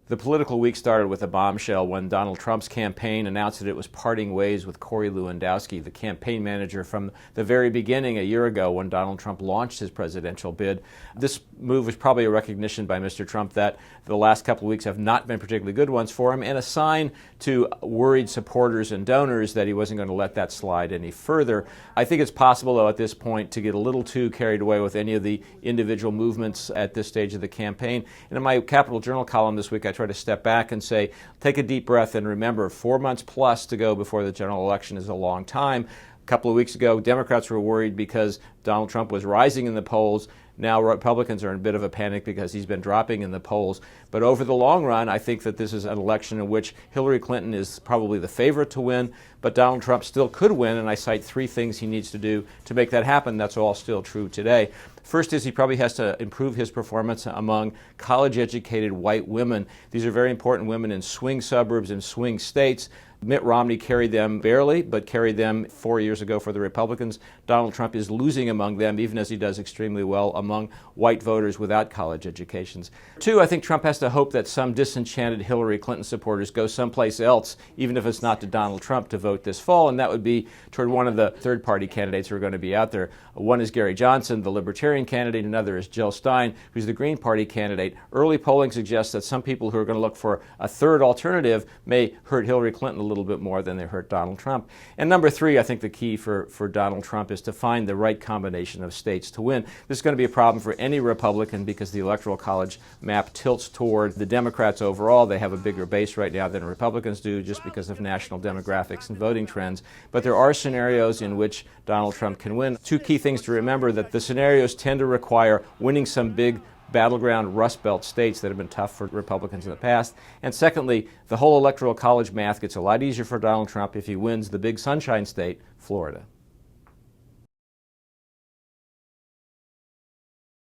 The political week started with a bombshell when Donald Trump's campaign announced that it was parting ways with Corey Lewandowski, the campaign manager from the very beginning a year ago when Donald Trump launched his presidential bid. This move was probably a recognition by Mr. Trump that the last couple of weeks have not been particularly good ones for him, and a sign to worried supporters and donors that he wasn't going to let that slide any further. I think it's possible, though, at this point to get a little too carried away with any of the individual movements at this stage of the campaign. And in my Capital Journal column this week, I try to step back and say, take a deep breath and remember, 4 months plus to go before the general election is a long time. A couple of weeks ago, Democrats were worried because Donald Trump was rising in the polls. Now Republicans are in a bit of a panic because he's been dropping in the polls. But over the long run, I think that this is an election in which Hillary Clinton is probably the favorite to win, but Donald Trump still could win, and I cite 3 things he needs to do to make that happen. That's all still true today. First is he probably has to improve his performance among college-educated white women. These are very important women in swing suburbs and swing states. Mitt Romney carried them barely, but carried them 4 years ago for the Republicans. Donald Trump is losing among them, even as he does extremely well among white voters without college educations. 2, I think Trump has to hope that some disenchanted Hillary Clinton supporters go someplace else, even if it's not to Donald Trump, to vote this fall, and that would be toward one of the third-party candidates who are going to be out there. One is Gary Johnson, the Libertarian candidate. Another is Jill Stein, who's the Green Party candidate. Early polling suggests that some people who are going to look for a third alternative may hurt Hillary Clinton a little bit more than they hurt Donald Trump. And number 3, I think the key for Donald Trump is to find the right combination of states to win. This is going to be a problem for any Republican because the Electoral College map tilts toward the Democrats overall. They have a bigger base right now than Republicans do just because of national demographics and voting trends. But there are scenarios in which Donald Trump can win. 2 key things to remember: that the scenarios tend to require winning some big battleground Rust Belt states that have been tough for Republicans in the past. And secondly, the whole Electoral College math gets a lot easier for Donald Trump if he wins the big sunshine state, Florida.